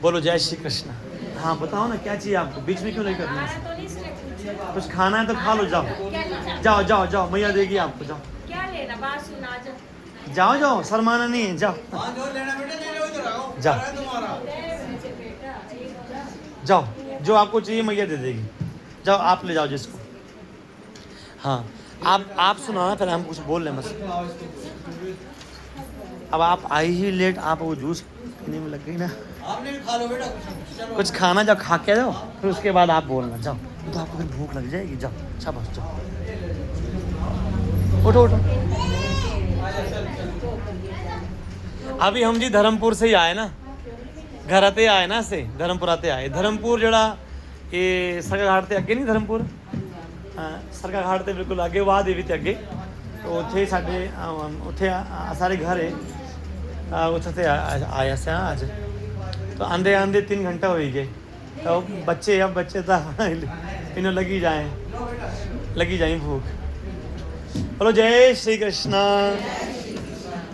बोलो जय श्री कृष्ण। हाँ बताओ ना क्या चाहिए आपको, बीच में क्यों नहीं करना है? कुछ खाना है तो खा लो, जाओ जाओ जाओ जाओ, मैया देगी आपको, जाओ क्या लेना बात सुना जाओ जाओ, शर्माना नहीं है, जाओ जाओ जाओ, जो आपको चाहिए मैया दे देगी, जाओ आप ले जाओ जिसको। हाँ आप सुनो ना, पहले हम कुछ बोल रहे हैं बस। अब आप आई ही लेट, आप वो जूस पीने में लग गई ना। आपने भी खा लो बेटा, कुछ खाना जाओ, खा के जाओ, फिर उसके बाद आप बोलना, जाओ तो आपको फिर भूख लग जाएगी, जाओ शाबाश जाओ, उठो उठो। अभी हम जी धर्मपुर से ही आए ना, घर आते आए ना, से धर्मपुर आते आए। धर्मपुर जड़ा ये सरका घाट ते अगे नहीं, धर्मपुर सरका घाट ते बिल्कुल अगे, वाह देवी ते अगे, तो उत्थे साडे उत्थे सारे घर है, उत्थे ते आया से आज, तो आंदे आंदे 3 घंटा हो ही गए। तो बच्चे अब बच्चे तो इन्हें लगी जाए भूख। बोलो जय श्री कृष्णा।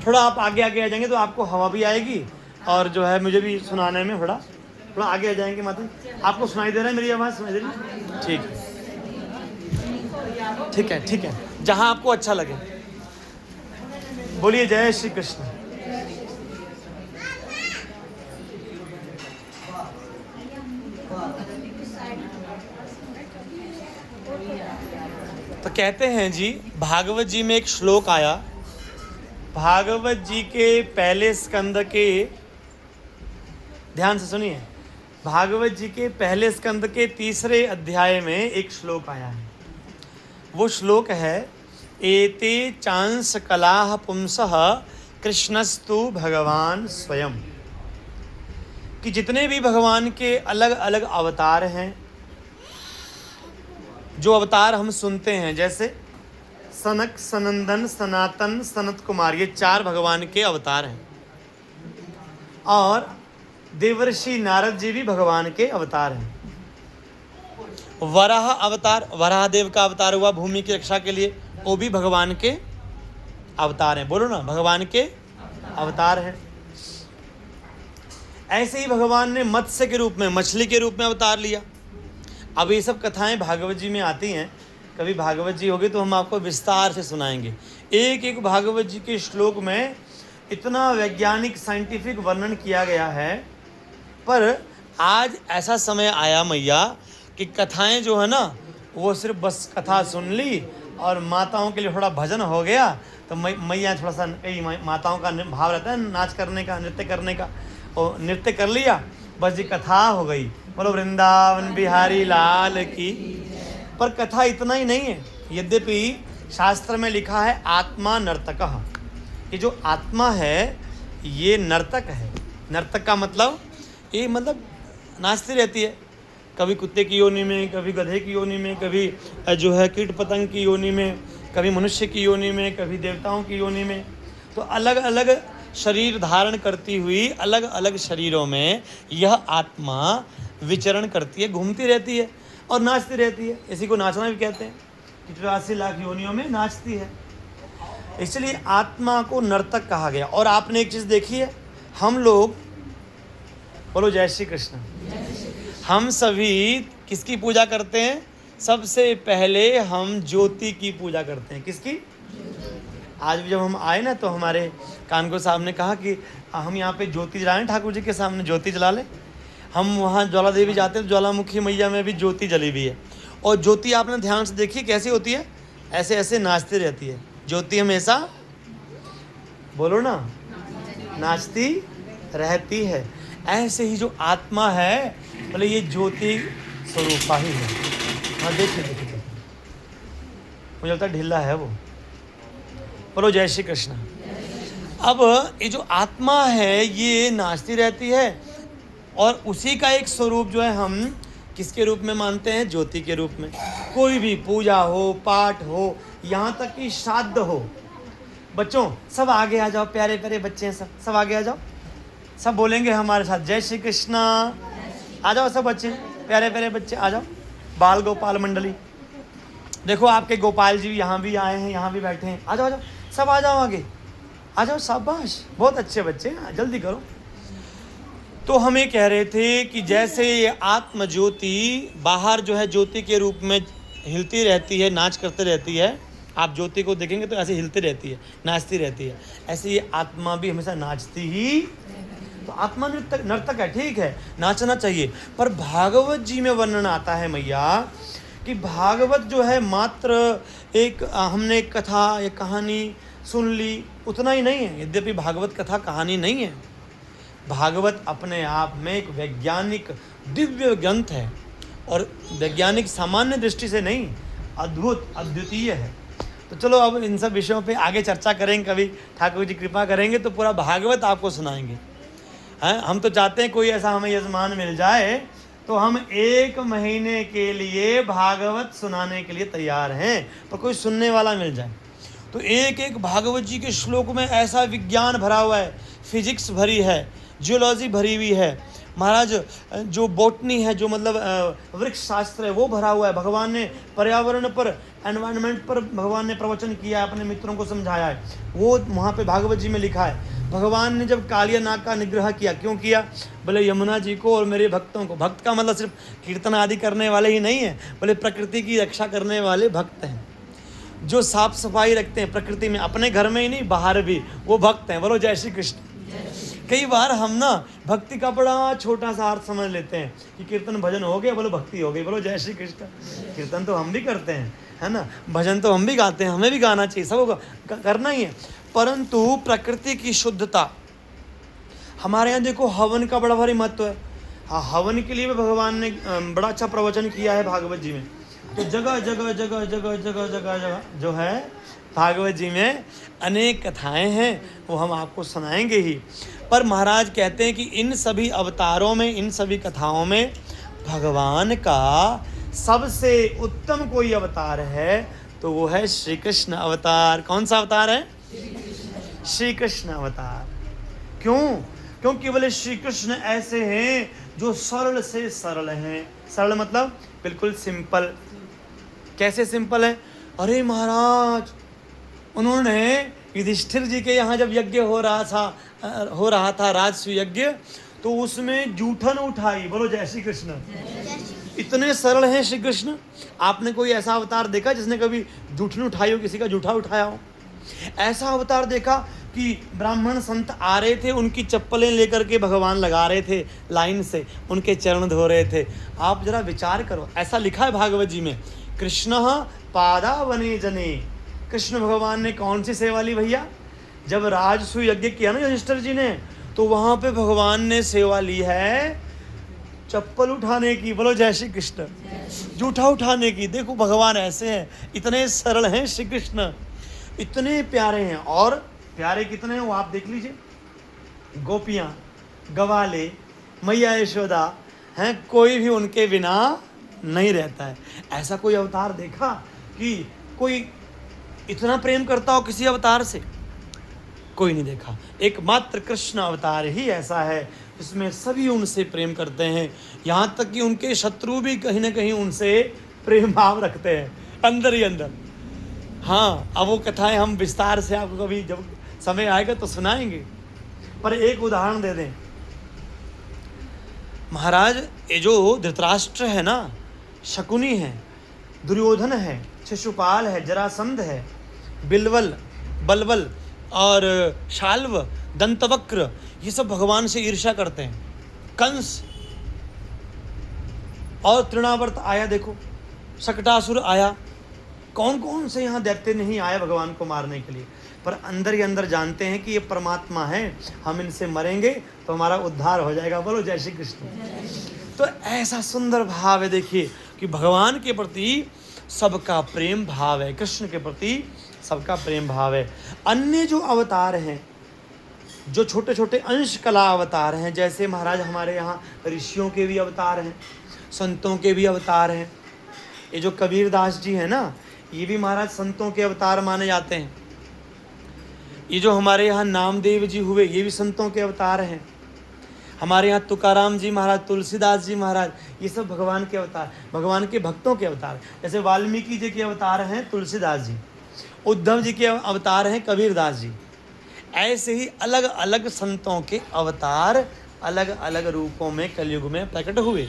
थोड़ा आप आगे आगे आ जाएंगे तो आपको हवा भी आएगी, और जो है मुझे भी सुनाने में थोड़ा आगे आ जाएंगे। माता आपको सुनाई दे रहा है, मेरी आवाज़ सुनाई दे रही है? ठीक है ठीक है, जहाँ आपको अच्छा लगे बोलिए जय श्री कृष्ण। तो कहते हैं जी, भागवत जी में एक श्लोक आया, भागवत जी के पहले स्कंद के, ध्यान से सुनिए, भागवत जी के पहले स्कंद के 3रे अध्याय में एक श्लोक आया है। वो श्लोक है, एते चांस कलाह पुंसः कृष्णस्तु भगवान स्वयं, कि जितने भी भगवान के अलग अलग अवतार हैं, जो अवतार हम सुनते हैं, जैसे सनक, सनंदन, सनातन, सनत कुमार, ये 4 भगवान के अवतार हैं। और देवर्षि नारद जी भी भगवान के अवतार हैं। वराह अवतार, वराह देव का अवतार हुआ भूमि की रक्षा के लिए, वो भी भगवान के अवतार हैं। बोलो ना, भगवान के अवतार हैं। ऐसे ही भगवान ने मत्स्य के रूप में, मछली के रूप में अवतार लिया। अब ये सब कथाएं भागवत जी में आती हैं, कभी भागवत जी होगी तो हम आपको विस्तार से सुनाएंगे। एक एक भागवत जी के श्लोक में इतना वैज्ञानिक साइंटिफिक वर्णन किया गया है। पर आज ऐसा समय आया मैया कि कथाएं जो है ना, वो सिर्फ बस कथा सुन ली और माताओं के लिए थोड़ा भजन हो गया, तो मैया थोड़ा सा, कई माताओं का भाव रहता है नाच करने का, नृत्य करने का, और नृत्य कर लिया, बस जी कथा हो गई। बोलो वृंदावन बिहारी लाल की। पर कथा इतना ही नहीं है, यद्यपि शास्त्र में लिखा है आत्मा नर्तकः, ये जो आत्मा है ये नर्तक है। नर्तक का मतलब, ये मतलब नाचती रहती है, कभी कुत्ते की योनि में, कभी गधे की योनि में, कभी जो है कीट पतंग की योनि में, कभी मनुष्य की योनि में, कभी देवताओं की योनि में। तो अलग अलग शरीर धारण करती हुई अलग अलग शरीरों में यह आत्मा विचरण करती है, घूमती रहती है और नाचती रहती है। इसी को नाचना भी कहते हैं, कि 84 लाख योनियों में नाचती है। इसलिए आत्मा को नर्तक कहा गया। और आपने एक चीज़ देखी है, हम लोग, बोलो जय श्री कृष्ण, हम सभी किसकी पूजा करते हैं? सबसे पहले हम ज्योति की पूजा करते हैं। किसकी? आज भी जब हम आए ना, तो हमारे कानगो साहब ने कहा कि हम यहाँ पे ज्योति जलाएं, ठाकुर जी के सामने ज्योति जला लें। हम वहाँ ज्वाला देवी जाते हैं, ज्वालामुखी मैया में भी ज्योति जली हुई है। और ज्योति आपने ध्यान से देखी कैसी होती है? ऐसे ऐसे नाचती रहती है ज्योति, हमेशा, बोलो ना, नाचती रहती है। ऐसे ही जो आत्मा है, बोले ये ज्योति स्वरूपा ही है। हाँ देखिए, मुझे लगता है ढीला है वो। बोलो जय श्री कृष्ण। अब ये जो आत्मा है ये नाचती रहती है, और उसी का एक स्वरूप जो है हम किसके रूप में मानते हैं? ज्योति के रूप में। कोई भी पूजा हो, पाठ हो, यहाँ तक कि श्राद्ध हो। बच्चों सब आगे आ जाओ, प्यारे प्यारे बच्चे हैं, सब आगे आ जाओ, सब बोलेंगे हमारे साथ जय श्री कृष्णा। आ जाओ सब बच्चे, प्यारे प्यारे बच्चे आ जाओ। बाल गोपाल मंडली, देखो आपके गोपाल जी यहाँ भी आए हैं, यहाँ भी बैठे हैं। आ जाओ सब आ जाओ, आगे आ जाओ, शाबाश, बहुत अच्छे बच्चे हैं, जल्दी करो। तो हम ये कह रहे थे कि जैसे ये आत्म ज्योति बाहर जो है ज्योति के रूप में हिलती रहती है, नाच करते रहती है, आप ज्योति को देखेंगे तो ऐसे हिलती रहती है, नाचती रहती है, ऐसे ये आत्मा भी हमेशा नाचती ही। तो आत्मा नर्तक है, ठीक है, नाचना चाहिए। पर भागवत जी में वर्णन आता है मैया कि भागवत जो है मात्र एक हमने एक कथा या कहानी सुन ली, उतना ही नहीं है। यद्यपि भागवत कथा कहानी नहीं है, भागवत अपने आप में एक वैज्ञानिक दिव्य ग्रंथ है, और वैज्ञानिक सामान्य दृष्टि से नहीं, अद्भुत अद्वितीय है। तो चलो अब इन सब विषयों पे आगे चर्चा करेंगे, कभी ठाकुर जी कृपा करेंगे तो पूरा भागवत आपको सुनाएंगे। हैं, हम तो चाहते हैं कोई ऐसा हमें यजमान मिल जाए तो हम 1 महीने के लिए भागवत सुनाने के लिए तैयार हैं, पर कोई सुनने वाला मिल जाए। तो एक एक भागवत जी के श्लोक में ऐसा विज्ञान भरा हुआ है, फिजिक्स भरी है, जियोलॉजी भरी हुई है, महाराज जो बॉटनी है, जो मतलब वृक्ष शास्त्र है, वो भरा हुआ है। भगवान ने पर्यावरण पर, एनवायरनमेंट पर भगवान ने प्रवचन किया है, अपने मित्रों को समझाया है, वो वहाँ पे भागवत जी में लिखा है। भगवान ने जब कालिया नाग का निग्रह किया, क्यों किया? बोले यमुना जी को और मेरे भक्तों को। भक्त का मतलब सिर्फ कीर्तन आदि करने वाले ही नहीं है, बोले प्रकृति की रक्षा करने वाले भक्त हैं, जो साफ सफाई रखते हैं प्रकृति में, अपने घर में ही नहीं बाहर भी, वो भक्त हैं। बोलो जय श्री कृष्ण। कई बार हम ना भक्ति का बड़ा छोटा सा अर्थ समझ लेते हैं कि कीर्तन भजन हो गया, बोलो भक्ति हो गई। बोलो जय श्री कृष्ण। कीर्तन तो हम भी करते हैं, है ना, भजन तो हम भी गाते हैं, हमें भी गाना चाहिए, सबको करना ही है। परंतु प्रकृति की शुद्धता, हमारे यहाँ देखो हवन का बड़ा भारी महत्व है। हाँ, हवन के लिए भी भगवान ने बड़ा अच्छा प्रवचन किया है भागवत जी में। तो जगह जगह जगह जगह जगह जगह जगह जो है भागवत जी में अनेक कथाएं हैं, वो हम आपको सुनाएंगे ही। पर महाराज कहते हैं कि इन सभी अवतारों में, इन सभी कथाओं में भगवान का सबसे उत्तम कोई अवतार है तो वो है श्री कृष्ण अवतार। कौन सा अवतार है? श्री कृष्ण अवतार। क्यों? क्योंकि बोले श्री कृष्ण ऐसे हैं जो सरल से सरल हैं। सरल मतलब बिल्कुल सिंपल। कैसे सिंपल है? अरे महाराज, उन्होंने युधिष्ठिर जी के यहाँ जब यज्ञ हो रहा था राजसूय यज्ञ, तो उसमें जूठन उठाई। बोलो जय श्री कृष्ण। इतने सरल हैं श्री कृष्ण। आपने कोई ऐसा अवतार देखा जिसने कभी जूठन उठाई हो, किसी का जूठा उठाया हो? ऐसा अवतार देखा कि ब्राह्मण संत आ रहे थे, उनकी चप्पलें लेकर के भगवान लगा रहे थे लाइन से, उनके चरण धो रहे थे। आप जरा विचार करो, ऐसा लिखा है भागवत जी में, कृष्ण पादावने जने। कृष्ण भगवान ने कौन सी सेवा ली भैया? जब राजसूय यज्ञ किया ना युधिष्ठिर जी ने, तो वहाँ पे भगवान ने सेवा ली है चप्पल उठाने की। बोलो जय श्री कृष्ण। जूठा उठाने की। देखो भगवान ऐसे हैं, इतने सरल हैं श्री कृष्ण, इतने प्यारे हैं। और प्यारे कितने हैं वो आप देख लीजिए। गोपियाँ, गवाले, मैया यशोदा हैं, कोई भी उनके बिना नहीं रहता है। ऐसा कोई अवतार देखा कि कोई इतना प्रेम करता हो किसी अवतार से? कोई नहीं देखा। एकमात्र कृष्ण अवतार ही ऐसा है जिसमें सभी उनसे प्रेम करते हैं, यहाँ तक कि उनके शत्रु भी कहीं ना कहीं उनसे प्रेम भाव रखते हैं अंदर ही अंदर। हाँ, अब वो कथाएं हम विस्तार से आपको कभी जब समय आएगा तो सुनाएंगे, पर एक उदाहरण दे दें। महाराज, ये जो धृतराष्ट्र है ना, शकुनी है, दुर्योधन है, शिशुपाल है, जरासंध है, बिलवल, बलवल और शाल्व, दंतवक्र, ये सब भगवान से ईर्ष्या करते हैं। कंस और तृणावर्त आया, देखो शकटासुर आया, कौन कौन से यहाँ दैत्य नहीं आए भगवान को मारने के लिए, पर अंदर ही अंदर जानते हैं कि ये परमात्मा है, हम इनसे मरेंगे तो हमारा उद्धार हो जाएगा। बोलो जय श्री कृष्ण। तो ऐसा सुंदर भाव है, देखिए कि भगवान के प्रति सबका प्रेम भाव है, कृष्ण के प्रति सबका प्रेम भाव है। अन्य जो अवतार हैं, जो छोटे छोटे अंश कला अवतार हैं, जैसे महाराज हमारे यहाँ ऋषियों के भी अवतार हैं, संतों के भी अवतार हैं। ये जो कबीरदास जी हैं ना, ये भी महाराज संतों के अवतार माने जाते हैं। ये जो हमारे यहाँ नामदेव जी हुए, ये भी संतों के अवतार हैं। हमारे यहाँ तुकाराम जी महाराज, तुलसीदास जी महाराज, ये सब भगवान के अवतार, भगवान के भक्तों के अवतार। जैसे वाल्मीकि जी के अवतार हैं तुलसीदास जी, उद्धव जी के अवतार हैं कबीरदास जी। ऐसे ही अलग अलग संतों के अवतार अलग अलग रूपों में कलयुग में प्रकट हुए।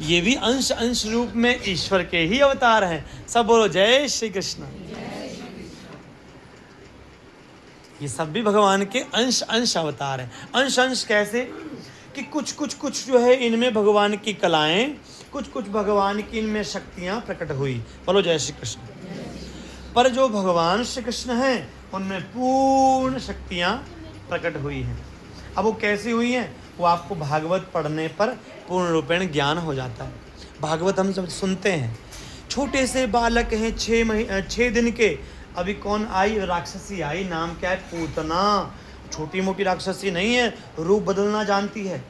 ये भी अंश अंश रूप में ईश्वर के ही अवतार हैं। सब बोलो जय श्री कृष्ण। ये सब भी भगवान के अंश अंश अवतार हैं। अंश अंश कैसे कि कुछ जो है इनमें भगवान की कलाएं, कुछ भगवान की इनमें शक्तियां प्रकट हुई। बोलो जय श्री कृष्ण। पर जो भगवान श्री कृष्ण हैं उनमें पूर्ण शक्तियां प्रकट हुई हैं। अब वो कैसी हुई हैं वो आपको भागवत पढ़ने पर पूर्ण रूपेण ज्ञान हो जाता है। भागवत हम जब सुनते हैं, छोटे से बालक हैं 6 दिन के, अभी कौन आई? राक्षसी आई, नाम क्या है? पूतना। छोटी मोटी राक्षसी नहीं है, रूप बदलना जानती है।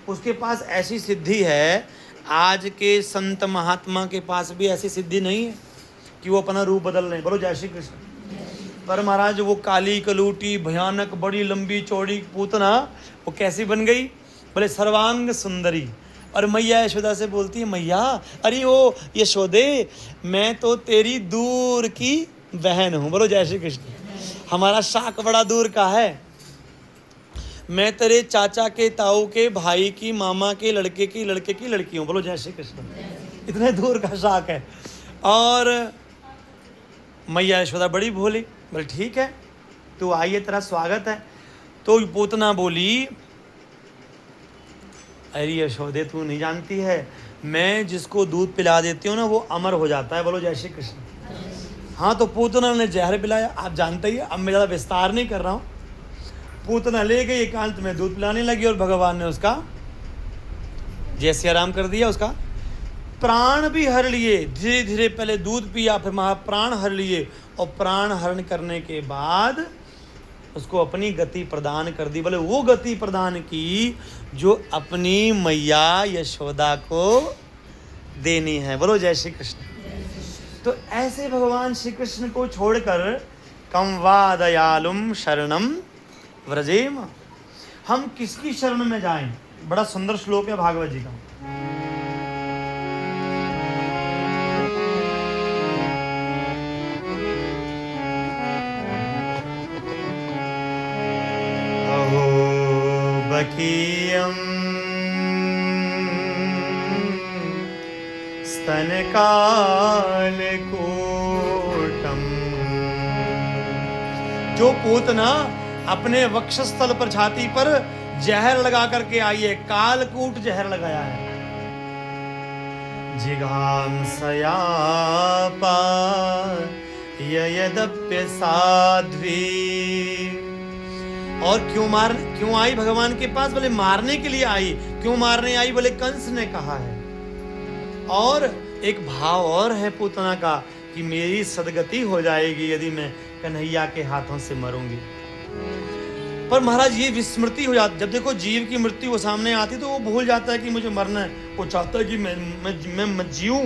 उसके पास ऐसी सिद्धि है, आज के संत महात्मा के पास भी ऐसी सिद्धि नहीं है कि वो अपना रूप बदल रहे हैं। बोलो जय श्री कृष्ण। पर महाराज वो काली कलूटी भयानक बड़ी लंबी चौड़ी पूतना वो कैसी बन गई? बोले सर्वांग सुंदरी। और मैया यशोदा से बोलती है, मैया अरे ओ यशोदे, मैं तो तेरी दूर की बहन हूँ। बोलो जय श्री कृष्ण। हमारा शाक बड़ा दूर का है, मैं तेरे चाचा के ताऊ के भाई की मामा के लड़के की लड़की हूँ। बोलो जय श्री कृष्ण। इतने दूर का शाक है। और मैया यशोदा बड़ी भोली, बोले ठीक है तू आई है, तेरा स्वागत है। तो पूतना बोली, अरे यशोदे तू नहीं जानती है, मैं जिसको दूध पिला देती हूँ ना वो अमर हो जाता है। बोलो जय श्री कृष्ण। हाँ, तो पूतना ने जहर पिलाया, आप जानते ही। अब मैं ज़्यादा विस्तार नहीं कर रहा हूँ। पूतना ले गई एकांत में दूध पिलाने लगी और भगवान ने उसका जैसे आराम कर दिया, उसका प्राण भी हर लिए। धीरे धीरे पहले दूध पिया, फिर महाप्राण हर लिए, और प्राण हरण करने के बाद उसको अपनी गति प्रदान कर दी। बोले वो गति प्रदान की जो अपनी मैया यशोदा को देनी है। बोलो जय श्री कृष्ण। तो ऐसे भगवान श्री कृष्ण को छोड़कर कम वा दयालुम शरणम व्रजेम, हम किसकी शरण में जाएं? बड़ा सुंदर श्लोक है भागवत जी का। अहो बकीयम स्तनकालकूटम। जो पूतना अपने वक्षस्थल पर, छाती पर जहर लगा करके आई है, कालकूट जहर लगाया है। जिघांसयापा यदप्य साध्वी। और क्यों आई भगवान के पास? बोले मारने के लिए आई। क्यों मारने आई? बोले कंस ने कहा है। और एक भाव और है पूतना का कि मेरी सदगति हो जाएगी यदि मैं कन्हैया के हाथों से मरूंगी। पर महाराज ये विस्मृति हो जाती। जब देखो जीव की मृत्यु वो सामने आती तो वो भूल जाता है कि मुझे मरना है। वो चाहता है कि मैं जीऊं,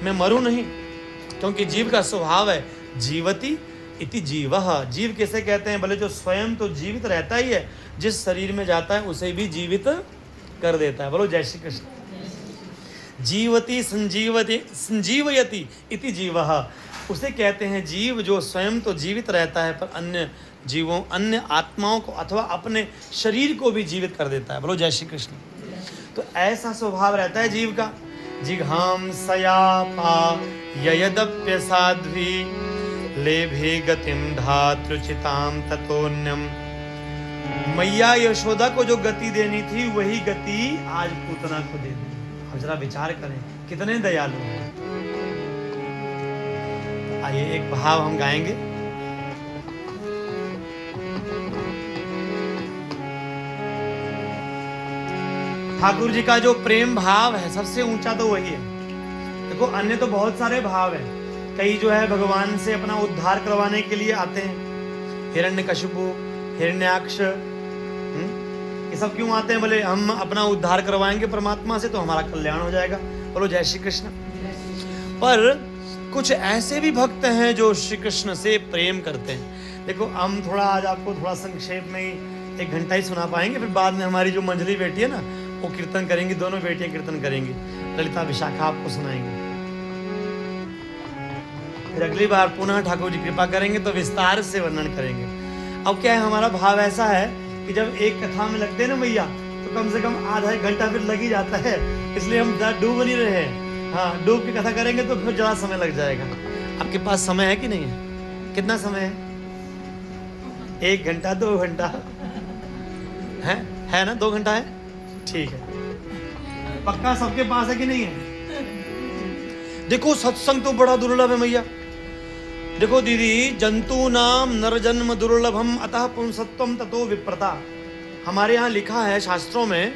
मैं मरूं नहीं। क्योंकि जीव का स्वभाव है जीवति इति जीवः। जीव किसे कहते हैं? बोले जो स्वयं तो जीवित रहता ही है, जिस शरीर में जाता है उसे भी जीवित कर देता है। बोलो जय श्री कृष्ण। जीवति संजीवयति इति जीवः, उसे कहते हैं जीव जो स्वयं तो जीवित रहता है पर अन्य जीवों, अन्य आत्माओं को अथवा अपने शरीर को भी जीवित कर देता है। बोलो जय श्री कृष्ण। तो ऐसा स्वभाव रहता है जीव का। जिघांसयापा यदप्य साध्वी लेभे गतिम धातृचिताम ततोन्यम। मैया यशोदा को जो गति देनी थी वही गति आज पूतना को दे दी। अब जरा विचार करें कितने दयालु हैं। आइए एक भाव हम गाएंगे। ठाकुर जी का जो प्रेम भाव है सबसे ऊंचा तो वही है। देखो अन्य तो बहुत सारे भाव हैं। कई जो है भगवान से अपना उद्धार करवाने के लिए आते हैं। हिरण्यकशिपु, हिरण्याक्ष, ये सब क्यों आते हैं? बोले हम अपना उद्धार करवाएंगे परमात्मा से तो हमारा कल्याण हो जाएगा। बोलो जय श्री कृष्ण। पर कुछ ऐसे भी भक्त हैं जो श्री कृष्ण से प्रेम करते हैं। देखो हम थोड़ा आज आपको थोड़ा संक्षेप में ही 1 घंटा ही सुना पाएंगे, फिर बाद में हमारी जो मंजली बेटी है ना वो कीर्तन करेंगी, दोनों बेटियां कीर्तन करेंगी। ललिता विशाखा आपको सुनाएंगे। फिर अगली बार पुनः ठाकुर जी कृपा करेंगे तो विस्तार से वर्णन करेंगे। अब क्या है, हमारा भाव ऐसा है कि जब एक कथा में लगते हैं ना मैया, तो तो कम से कम आधा एक घंटा फिर लग ही जाता है, इसलिए हम डूब नहीं रहे हैं। हाँ, डूब के कथा करेंगे तो फिर ज़्यादा समय लग जाएगा। आपके पास समय है कि नहीं है? कितना समय है? 1 घंटा 2 घंटा है ना? 2 घंटा है, ठीक है। पक्का सबके पास है कि नहीं है? देखो सत्संग तो बड़ा दुर्लभ है मैया। देखो दीदी, जंतु नाम नर जन्म दुर्लभम अतः पुंसत्वम ततो विप्रता। हमारे यहाँ लिखा है शास्त्रों में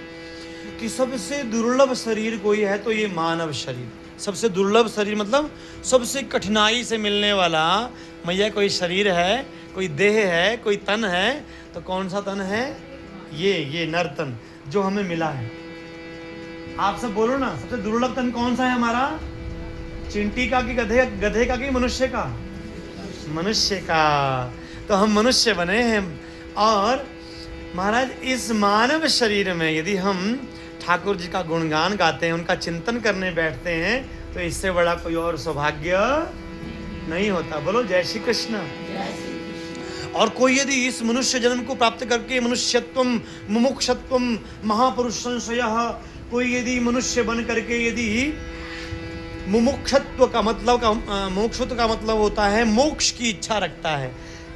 कि सबसे दुर्लभ शरीर कोई है तो ये मानव शरीर। सबसे दुर्लभ शरीर मतलब सबसे कठिनाई से मिलने वाला मैया कोई शरीर है, कोई देह है, कोई तन है, तो कौन सा तन है? ये नर तन जो हमें मिला है। आप सब बोलो ना, सबसे दुर्लभ तन कौन सा है हमारा? चिंटी का कि गधे का कि मनुष्य का? मनुष्य का। तो हम मनुष्य बने हैं। और महाराज इस मानव शरीर में यदि हम ठाकुर जी का गुणगान गाते हैं, उनका चिंतन करने बैठते हैं, तो इससे बड़ा कोई और सौभाग्य नहीं होता। बोलो जय श्री कृष्ण। और कोई यदि इस मनुष्य जन्म को प्राप्त करके मनुष्यत्वम मुमुक्षत्वम महापुरुष संशयः, कोई यदि मनुष्य बन करके यदि मुमुक्षत्व का मतलब होता है मोक्ष की इच्छा रखता है।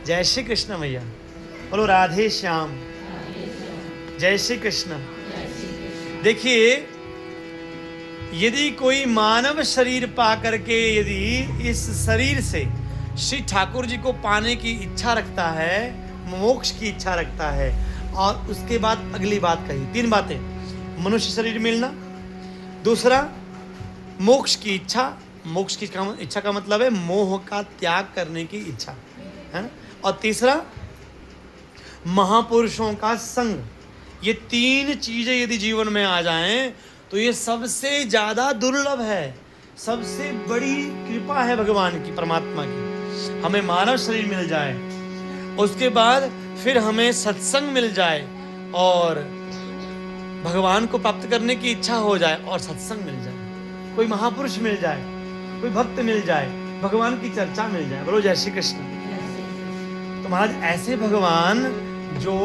जय श्री कृष्ण भैया। बोलो राधे श्याम। जय श्री कृष्ण। देखिए, यदि कोई मानव शरीर पा करके यदि इस शरीर से श्री ठाकुर जी को पाने की इच्छा रखता है, मोक्ष की इच्छा रखता है, और उसके बाद अगली बात कही, 3 बातें। मनुष्य शरीर मिलना, दूसरा मोक्ष की इच्छा। मोक्ष की इच्छा का मतलब है मोह का त्याग करने की इच्छा, है ना? और तीसरा महापुरुषों का संग। ये 3 चीजें यदि जीवन में आ जाएं तो ये सबसे ज्यादा दुर्लभ है, सबसे बड़ी कृपा है भगवान की, परमात्मा की। हमें मानव शरीर मिल जाए, उसके बाद फिर हमें सत्संग मिल जाए, और भगवान को प्राप्त करने की इच्छा हो जाए और सत्संग मिल जाए, कोई महापुरुष मिल जाए, कोई भक्त मिल जाए, भगवान की चर्चा मिल जाए। बोलो जय श्री कृष्ण। तो महाराज ऐसे भगवान जो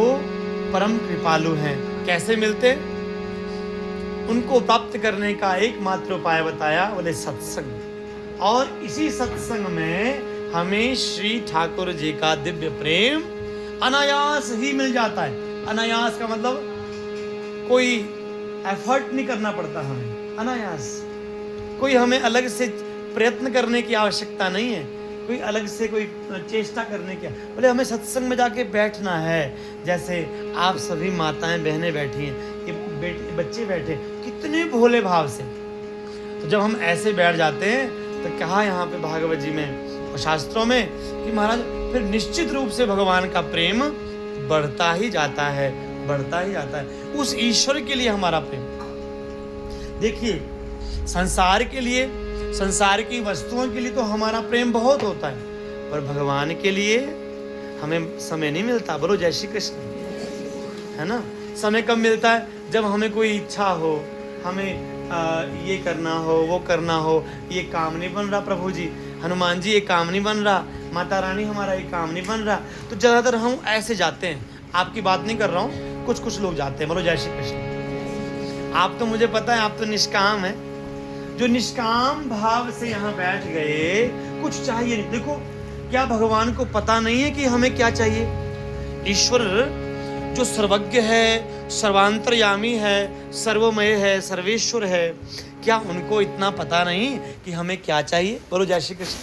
परम कृपालु हैं, कैसे मिलते? उनको प्राप्त करने का एकमात्र उपाय बताया, बोले सत्संग। और इसी सत्संग में हमें श्री ठाकुर जी का दिव्य प्रेम अनायास ही मिल जाता है। अनायास का मतलब कोई एफर्ट नहीं करना पड़ता हमें, अनायास। कोई हमें अलग से प्रयत्न करने की आवश्यकता नहीं है, कोई अलग से कोई चेष्टा करने की। बोले हमें सत्संग में जाके बैठना है। जैसे आप सभी माताएं बहनें बैठी हैं, ये बच्चे बैठे कितने भोले भाव से। तो जब हम ऐसे बैठ जाते हैं तो कहा यहाँ पे भागवत जी में और शास्त्रों में कि महाराज फिर निश्चित रूप से भगवान का प्रेम बढ़ता ही जाता है, बढ़ता ही जाता है। उस ईश्वर के लिए हमारा प्रेम। देखिए, संसार के लिए, संसार की वस्तुओं के लिए तो हमारा प्रेम बहुत होता है, पर भगवान के लिए हमें समय नहीं मिलता। बोलो जय श्री कृष्ण, है ना? समय कब मिलता है? जब हमें कोई इच्छा हो, हमें ये करना हो, वो करना हो, ये काम नहीं बन रहा प्रभु जी, हनुमान जी ये काम नहीं बन रहा, माता रानी हमारा ये काम नहीं बन रहा, तो ज़्यादातर हम ऐसे जाते हैं। आपकी बात नहीं कर रहा हूँ, कुछ लोग जाते हैं। बोलो जय श्री कृष्ण। आप तो मुझे पता है आप तो निष्काम है, जो निष्काम भाव से यहाँ बैठ गए, कुछ चाहिए नहीं। देखो, क्या भगवान को पता नहीं है कि हमें क्या चाहिए? ईश्वर जो सर्वज्ञ है, सर्वांतर्यामी है, सर्वमय है, सर्वेश्वर है, क्या उनको इतना पता नहीं कि हमें क्या चाहिए? बोलो जय श्री कृष्ण।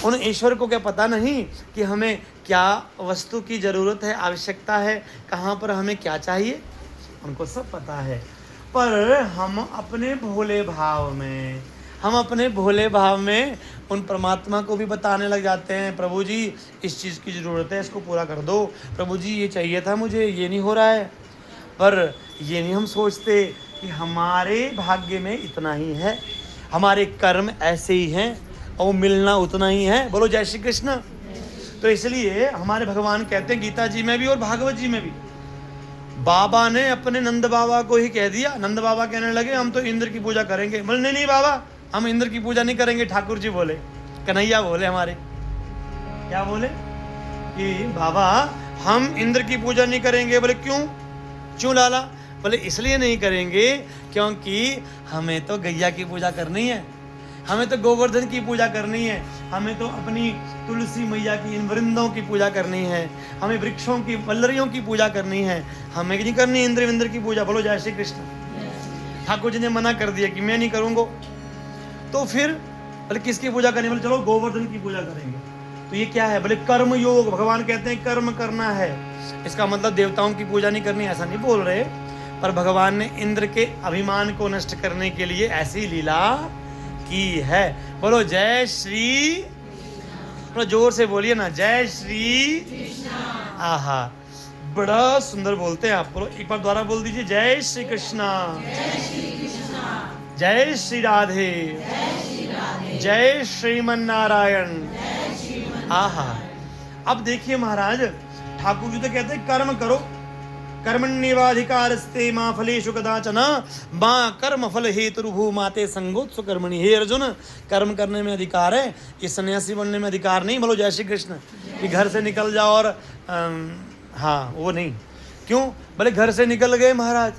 उन ईश्वर को क्या पता नहीं कि हमें क्या वस्तु की जरूरत है, आवश्यकता है, कहाँ पर हमें क्या चाहिए? उनको सब पता है। पर हम अपने भोले भाव में उन परमात्मा को भी बताने लग जाते हैं, प्रभु जी इस चीज़ की ज़रूरत है, इसको पूरा कर दो, प्रभु जी ये चाहिए था मुझे, ये नहीं हो रहा है। पर ये नहीं हम सोचते कि हमारे भाग्य में इतना ही है, हमारे कर्म ऐसे ही हैं और मिलना उतना ही है। बोलो जय श्री कृष्ण। तो इसलिए हमारे भगवान कहते हैं गीता जी में भी और भागवत जी में भी, बाबा ने अपने नंद बाबा को ही कह दिया। नंद बाबा कहने लगे हम तो इंद्र की पूजा करेंगे। बोले नहीं बाबा, हम इंद्र की पूजा नहीं करेंगे। ठाकुर जी बोले, कन्हैया बोले हमारे, क्या बोले कि बाबा हम इंद्र की पूजा नहीं करेंगे। बोले क्यों लाला? बोले इसलिए नहीं करेंगे क्योंकि हमें तो गैया की पूजा करनी है, हमें तो गोवर्धन की पूजा करनी है, हमें तो अपनी तुलसी मैया की इन वृंदों की पूजा करनी है, हमें वृक्षों की वल्लरियों की पूजा करनी है, हमें नहीं करनी इंद्र विंद्र की पूजा। बोलो जय श्री कृष्ण। ठाकुर जी ने मना कर दिया कि मैं नहीं करूँगा। तो फिर बोले किसकी पूजा करनी? बोले चलो गोवर्धन की पूजा करेंगे। तो ये क्या है? बोले कर्म योग। भगवान कहते हैं कर्म करना है। इसका मतलब देवताओं की पूजा नहीं करनी, ऐसा नहीं बोल रहे, पर भगवान ने इंद्र के अभिमान को नष्ट करने के लिए ऐसी लीला की है। बोलो जय श्री, थोड़ा जोर से बोलिए ना, जय श्री। आहा, बड़ा सुंदर बोलते हैं आप। बोलो एक बार दोबारा बोल दीजिए, जय श्री कृष्णा, जय श्री राधे, जय श्रीमन नारायण। आहा, अब देखिए महाराज, ठाकुर जी तो कहते हैं कर्म करो, कर्मण्येवाधिकारस्ते मां फलेषु कदाचन मां कर्म फल हेतुर्भू माते संगोत्सु कर्मणि। हे अर्जुन, कर्म करने में अधिकार है, ये सन्यासी बनने में अधिकार नहीं। बोलो जय श्री कृष्ण। कि घर से निकल जाओ और हाँ वो नहीं। क्यों? बोले घर से निकल गए महाराज,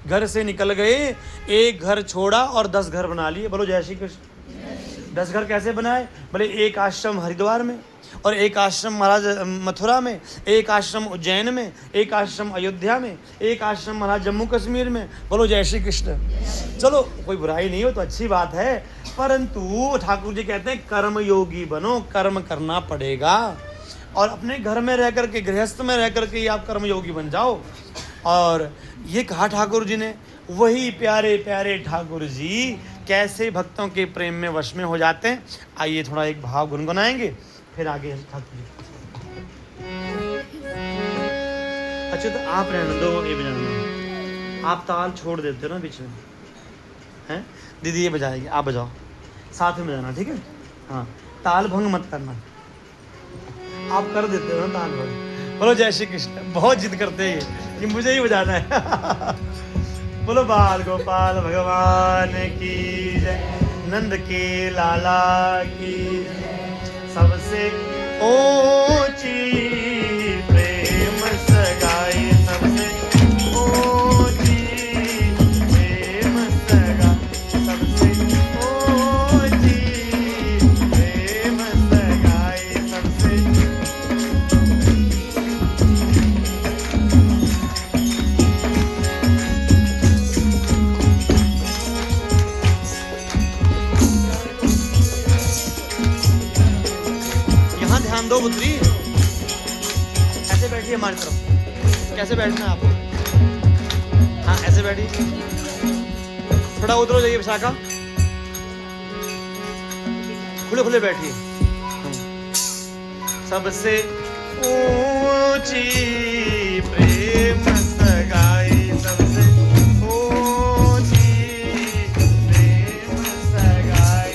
घर से निकल गए, एक घर छोड़ा और 10 घर बना लिए। बोलो जय श्री कृष्ण। 10 घर कैसे बनाए? बोले एक आश्रम हरिद्वार में, और एक आश्रम महाराज मथुरा में, एक आश्रम उज्जैन में, एक आश्रम अयोध्या में, एक आश्रम महाराज जम्मू कश्मीर में। बोलो जय श्री कृष्ण। चलो कोई बुराई नहीं हो तो अच्छी बात है, परंतु ठाकुर जी कहते हैं कर्म योगी बनो, कर्म करना पड़ेगा। और अपने घर में रह करके, गृहस्थ में रह करके ही आप कर्म योगी बन जाओ। और ये कहा ठाकुर जी ने, वही प्यारे प्यारे ठाकुर जी कैसे भक्तों के प्रेम में वश में हो जाते हैं। आइए थोड़ा एक भाव गुनगुनाएंगे, फिर आगे ठाकुर जी। अच्छा तो आप रहने दो, ये बजाना, आप ताल छोड़ देते हो ना बीच में, हैं? दीदी ये बजाएगी, आप बजाओ, साथ में बजाना, ठीक है? हाँ, ताल भंग मत करना, आप कर देते हो ना ताल भंग। बोलो जय श्री कृष्ण। बहुत जिद करते हैं कि मुझे ही बजाना है। बोलो बाल गोपाल भगवान की जय, नंद के लाला की सबसे ऊंची प्रेम सगाई, सबसे ऊंची प्रेम सगाई, सबसे ऊंची प्रेम सगाई, सबसे। ध्यान दो पुत्री, ऐसे बैठिए हमारी तरफ। कैसे बैठना है आपको? हाँ ऐसे बैठिए, थोड़ा उधर हो जाइए विशाखा, खुले खुले बैठिए। सबसे ऊंची प्रेम सगाई, सबसे ऊंची प्रेम सगाई।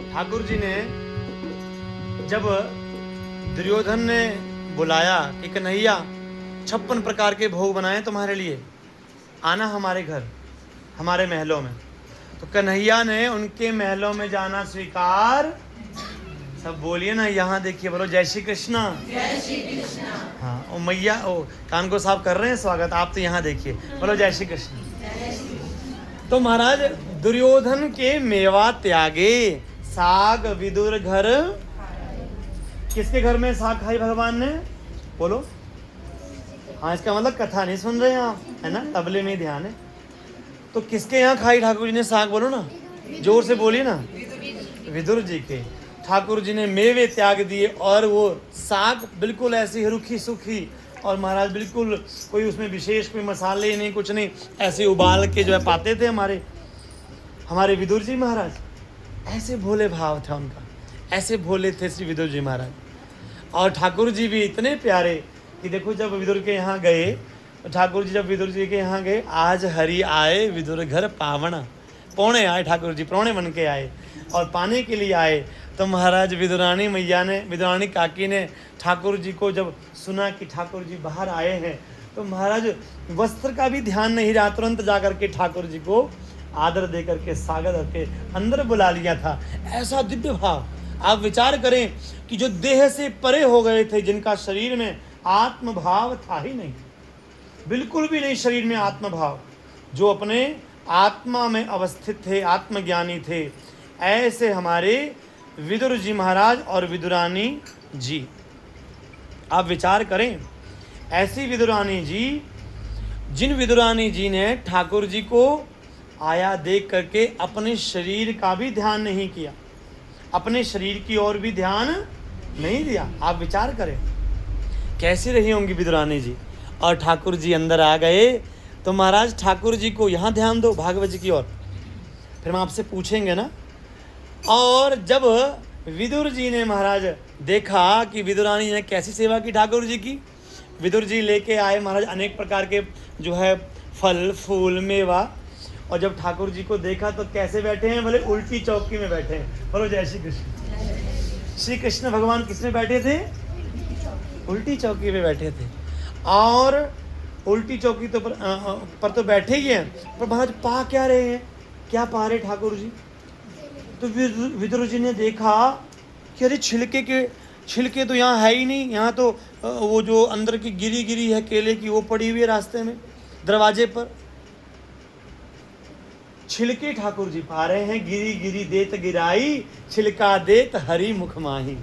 ठाकुर जी ने जब दुर्योधन ने बुलाया कि कन्हैया 56 प्रकार के भोग बनाए तुम्हारे लिए, आना हमारे घर, हमारे महलों में, तो कन्हैया ने उनके महलों में जाना स्वीकार। सब बोलिए ना, यहाँ देखिए, बोलो जय श्री कृष्णा। जय श्री कृष्णा। हाँ, ओ मैया, ओ कान को साफ कर रहे हैं स्वागत, आप तो यहाँ देखिए, बोलो जय श्री कृष्ण। तो महाराज दुर्योधन के मेवा त्यागे, साग विदुर घर, किसके घर में साग खाई भगवान ने, बोलो। हाँ, इसका मतलब कथा नहीं सुन रहे हैं आप, है ना, तबले में ध्यान है। तो किसके यहाँ खाई ठाकुर जी ने साग, बोलो ना, जोर से बोलिए ना, विदुर जी के। ठाकुर जी ने मेवे त्याग दिए और वो साग बिल्कुल ऐसी रूखी सूखी, और महाराज बिल्कुल कोई उसमें विशेष कोई मसाले नहीं, कुछ नहीं, ऐसे उबाल के जो है पाते थे हमारे विदुर जी महाराज। ऐसे भोले भाव था उनका, ऐसे भोले थे श्री विदुर जी महाराज। और ठाकुर जी भी इतने प्यारे कि देखो, जब विदुर के यहाँ गए, तो ठाकुर जी जब विदुर जी के यहाँ गए, आज हरि आए विदुर घर पावना, पौणे आए ठाकुर जी, पौणे बन के आए और पाने के लिए आए। तो महाराज विदुरानी मैया ने, विदुरानी काकी ने ठाकुर जी को जब सुना कि ठाकुर जी बाहर आए हैं, तो महाराज वस्त्र का भी ध्यान नहीं रहा, तुरंत जाकर के ठाकुर जी को आदर दे करके स्वागत करके अंदर बुला लिया था। ऐसा दिव्य भाव, आप विचार करें कि जो देह से परे हो गए थे, जिनका शरीर में आत्म भाव था ही नहीं, बिल्कुल भी नहीं शरीर में आत्म भाव, जो अपने आत्मा में अवस्थित थे, आत्मज्ञानी थे, ऐसे हमारे विदुर जी महाराज और विदुरानी जी। आप विचार करें, ऐसी विदुरानी जी, जिन विदुरानी जी ने ठाकुर जी को आया देख करके अपने शरीर का भी ध्यान नहीं किया, अपने शरीर की ओर भी ध्यान नहीं दिया। आप विचार करें कैसी रही होंगी विदुरानी जी। और ठाकुर जी अंदर आ गए, तो महाराज ठाकुर जी को यहाँ ध्यान दो, भागवत जी की ओर, फिर हम आपसे पूछेंगे ना। और जब विदुर जी ने महाराज देखा कि विदुरानी ने कैसी सेवा की ठाकुर जी की, विदुर जी लेके आए महाराज अनेक प्रकार के जो है फल फूल मेवा, और जब ठाकुर जी को देखा तो कैसे बैठे हैं, बोले उल्टी चौकी में बैठे हैं। बोलो जय श्री कृष्ण। श्री कृष्ण भगवान किस में बैठे थे, उल्टी चौकी पे बैठे थे। और उल्टी चौकी तो पर तो बैठे ही हैं, पर महाराज पा क्या रहे हैं, क्या पा रहे ठाकुर जी। तो विदुर जी ने देखा कि अरे छिलके तो यहाँ है ही नहीं, यहाँ तो वो जो अंदर की गिरी है केले की, वो पड़ी हुई है रास्ते में दरवाजे पर। छिलके ठाकुर जी पा रहे हैं, गिरी देत गिराई, छिलका देत हरि मुख माही।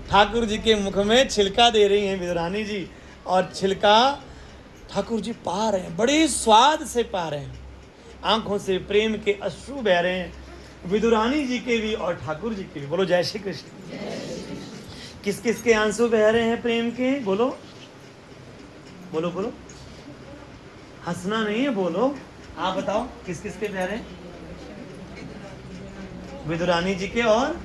ठाकुर जी के मुख में छिलका दे रही हैं विदुरानी जी, और छिलका ठाकुर जी पा रहे हैं, बड़े स्वाद से पा रहे हैं, आंखों से प्रेम के अश्रु बह रहे हैं, विदुरानी जी के भी और ठाकुर जी के भी। बोलो जय श्री कृष्ण। किस किस के आंसू बह रहे हैं प्रेम के, बोलो बोलो बोलो, हंसना नहीं है, बोलो। आप बताओ किस किस के बह रहे हैं, विदुरानी जी के और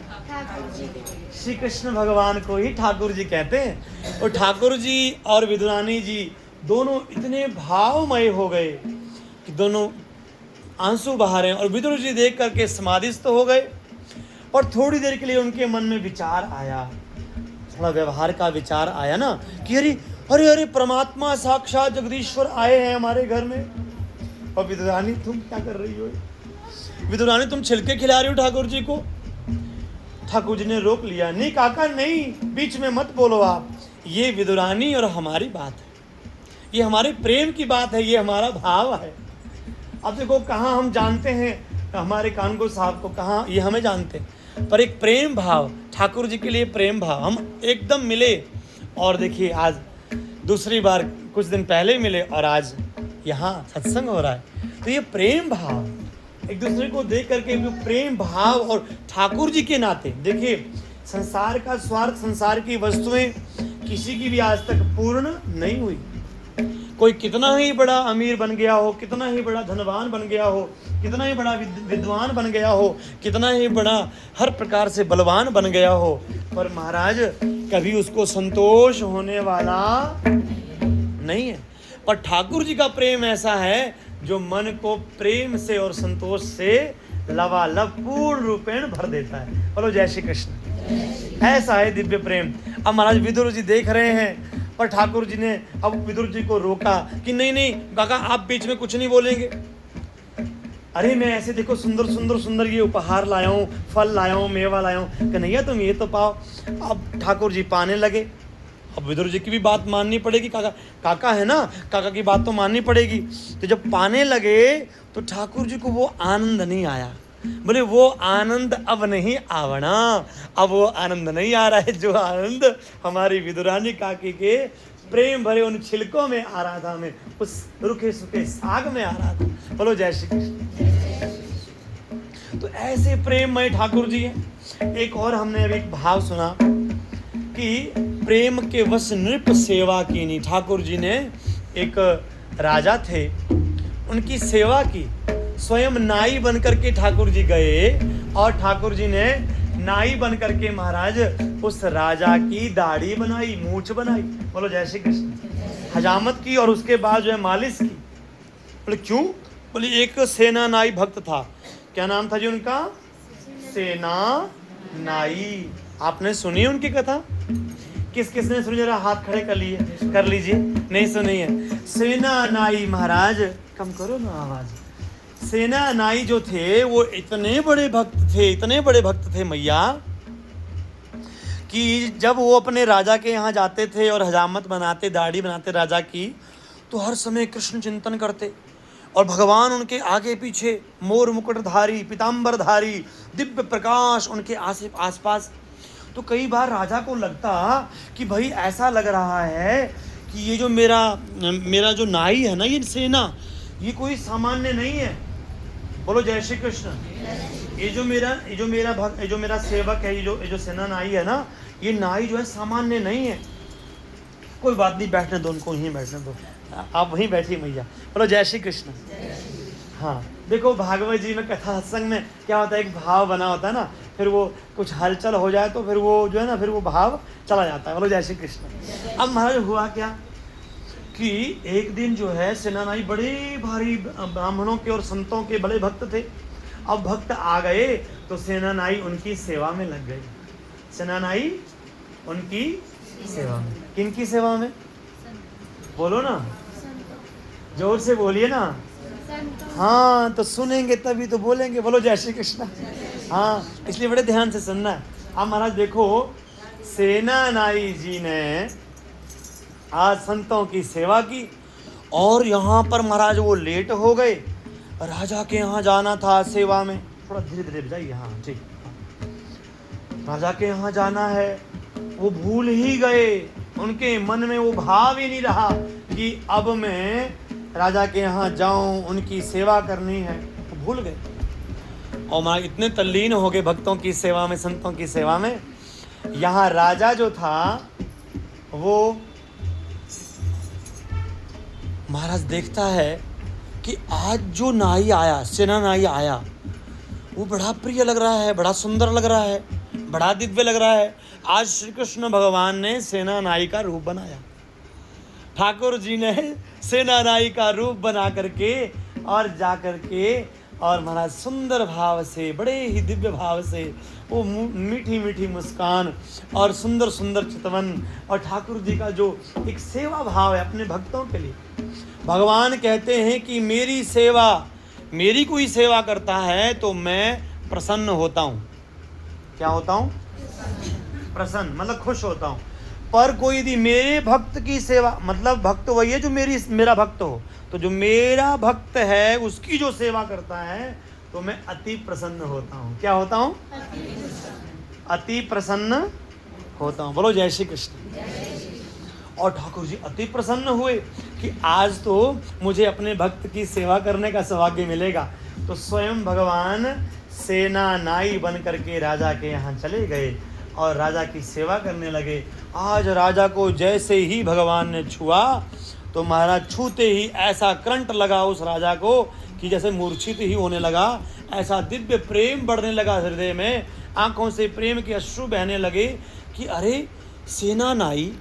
श्री कृष्ण भगवान को ही ठाकुर जी कहते हैं। और ठाकुर जी और विदुरानी जी दोनों इतने भावमय हो गए कि दोनों आंसू बहा रहे हैं, और विदुर जी देख करके समाधिस्थ हो गए। और थोड़ी देर के लिए उनके मन में विचार आया, थोड़ा व्यवहार का विचार आया ना, कि अरे अरे अरे परमात्मा साक्षात जगदीश्वर आए हैं हमारे घर में। और विदुरानी तुम क्या कर रही हो, विदुरानी तुम छिलके खिला रही हो ठाकुर जी को। ठाकुर जी ने रोक लिया, नहीं काका नहीं, बीच में मत बोलो आप, ये विदुरानी और हमारी बात है, ये हमारे प्रेम की बात है, ये हमारा भाव है। अब देखो कहाँ हम जानते हैं हमारे कानगो साहब को, कहाँ ये हमें जानते हैं, पर एक प्रेम भाव, ठाकुर जी के लिए प्रेम भाव, हम एकदम मिले। और देखिए आज दूसरी बार, कुछ दिन पहले मिले और आज यहाँ सत्संग हो रहा है। तो ये प्रेम भाव, एक दूसरे को देख करके जो प्रेम भाव, और ठाकुर जी के नाते देखिए, संसार का स्वार्थ, संसार की वस्तुएं किसी की भी आज तक पूर्ण नहीं हुई। कोई कितना ही बड़ा अमीर बन गया हो, कितना ही बड़ा धनवान बन गया हो, कितना ही बड़ा विद्वान बन गया हो, कितना ही बड़ा हर प्रकार से बलवान बन गया हो, पर महाराज कभी उसको संतोष होने वाला नहीं है। पर ठाकुर जी का प्रेम ऐसा है जो मन को प्रेम से और संतोष से लबालब पूर्ण रूपेण भर देता है। बोलो जय श्री कृष्ण। ऐसा है दिव्य प्रेम। अब महाराज विदुर जी देख रहे हैं, पर ठाकुर जी ने अब विदुर जी को रोका कि नहीं नहीं काका, आप बीच में कुछ नहीं बोलेंगे। अरे मैं ऐसे देखो सुंदर सुंदर सुंदर ये उपहार लाया हूँ, फल लाया हूँ, मेवा लाया हूँ, कन्हैया तुम ये तो पाओ। अब ठाकुर जी पाने लगे। अब विदुर जी की भी बात माननी पड़ेगी, काका है ना, काका की बात तो माननी पड़ेगी। तो जब पाने लगे तो ठाकुर जी को वो आनंद नहीं आया। बोले वो आनंद अब नहीं आवना, अब वो आनंद नहीं आ रहा है जो आनंद हमारी विदुरानी काकी के प्रेम भरे उन छिलकों में आ रहा था, हमें उस रुखे सूखे साग में आ रहा था। बोलो जय श्री कृष्ण। तो ऐसे प्रेममय ठाकुर जी हैं। एक और हमने अभी एक भाव सुना कि प्रेम के वश नृप सेवा कीनी। ठाकुर जी ने एक राजा थे, उनकी सेवा की। स्वयं नाई बनकर के ठाकुर जी गए और ठाकुर जी ने नाई बनकर के महाराज उस राजा की दाढ़ी बनाई, मूछ बनाई। बोलो जय श्री कृष्ण। हजामत की और उसके बाद जो है मालिश की। बोले क्यों? बोले एक सेना नाई भक्त था। क्या नाम था जी उनका? सेना नाई। आपने सुनी उनकी कथा? किस किसने सुनी? जरा हाथ खड़े कर लीजिए। नहीं सुनी है? सेना नाई महाराज, कम करो ना आवाज। सेना नाई जो थे वो इतने बड़े भक्त थे मैया, कि जब वो अपने राजा के यहाँ जाते थे और हजामत बनाते, दाढ़ी बनाते राजा की, तो हर समय कृष्ण चिंतन करते और भगवान उनके आगे पीछे, मोर मुकुटधारी, पीताम्बरधारी, दिव्य प्रकाश उनके आसपास। तो कई बार राजा को लगता कि भाई ऐसा लग रहा है कि ये जो मेरा जो नाई है ना, ये सेना, ये कोई सामान्य नहीं है। बोलो जय श्री कृष्ण। ये जो मेरा सेवक है, ये जो सेना नाई है ना, ये नाई जो है सामान्य नहीं है। कोई बात नहीं, बैठने दो उनको, यहीं बैठने दो, आप वहीं बैठी मैया। बोलो जय श्री कृष्ण। हाँ देखो भागवत जी में कथा सत्संग में क्या होता है, एक भाव बना होता है ना, फिर वो कुछ हलचल हो जाए तो फिर वो जो है ना, फिर वो भाव चला जाता है। बोलो जय श्री कृष्ण। अब महाराज हुआ क्या कि एक दिन जो है सेनानाई बड़े भारी ब्राह्मणों के और संतों के बड़े भक्त थे। अब भक्त आ गए तो सेनानाई उनकी सेवा में लग गई। सेनानाई उनकी सेवा में। किनकी सेवा में? बोलो ना, जोर से बोलिए ना। हाँ तो सुनेंगे तभी तो बोलेंगे। बोलो जय श्री कृष्ण। हाँ इसलिए बड़े ध्यान से सुनना है। अब महाराज देखो, सेनानाई जी ने आज संतों की सेवा की और यहाँ पर महाराज वो लेट हो गए। राजा के यहाँ जाना था सेवा में। थोड़ा धीरे धीरे बजाइए। हाँ ठीक। राजा के यहाँ जाना है, वो भूल ही गए। उनके मन में वो भाव ही नहीं रहा कि अब मैं राजा के यहाँ जाऊं, उनकी सेवा करनी है। तो भूल गए और महाराज इतने तल्लीन हो गए भक्तों की सेवा में, संतों की सेवा में। यहाँ राजा जो था वो महाराज देखता है कि आज जो नाई आया, सेना नाई आया, वो बड़ा प्रिय लग रहा है, बड़ा सुंदर लग रहा है, बड़ा दिव्य लग रहा है। आज श्री कृष्ण भगवान ने सेना नाई का रूप बनाया। ठाकुर जी ने सेना नाई का रूप बना करके और जा करके और महाराज सुंदर भाव से, बड़े ही दिव्य भाव से, वो मीठी मीठी मुस्कान और सुंदर सुंदर चितवन और ठाकुर जी का जो एक सेवा भाव है अपने भक्तों के लिए। भगवान कहते हैं कि मेरी कोई सेवा करता है तो मैं प्रसन्न होता हूँ। क्या होता हूँ? प्रसन्न, मतलब खुश होता हूँ। पर कोई यदि मेरे भक्त की सेवा, मतलब भक्त वही है जो मेरा भक्त हो, तो जो मेरा भक्त है उसकी जो सेवा करता है तो मैं अति प्रसन्न होता हूँ। क्या होता हूँ? अति प्रसन्न होता हूँ। बोलो जय श्री कृष्ण। और ठाकुर जी अति प्रसन्न हुए कि आज तो मुझे अपने भक्त की सेवा करने का सौभाग्य मिलेगा। तो स्वयं भगवान सेना नाई बन करके राजा के यहाँ चले गए और राजा की सेवा करने लगे। आज राजा को जैसे ही भगवान ने छुआ तो महाराज छूते ही ऐसा करंट लगा उस राजा को कि जैसे मूर्छित ही होने लगा। ऐसा दिव्य प्रेम बढ़ने लगा हृदय में, आंखों से प्रेम के अश्रु बहने लगे कि अरे सेना नाई,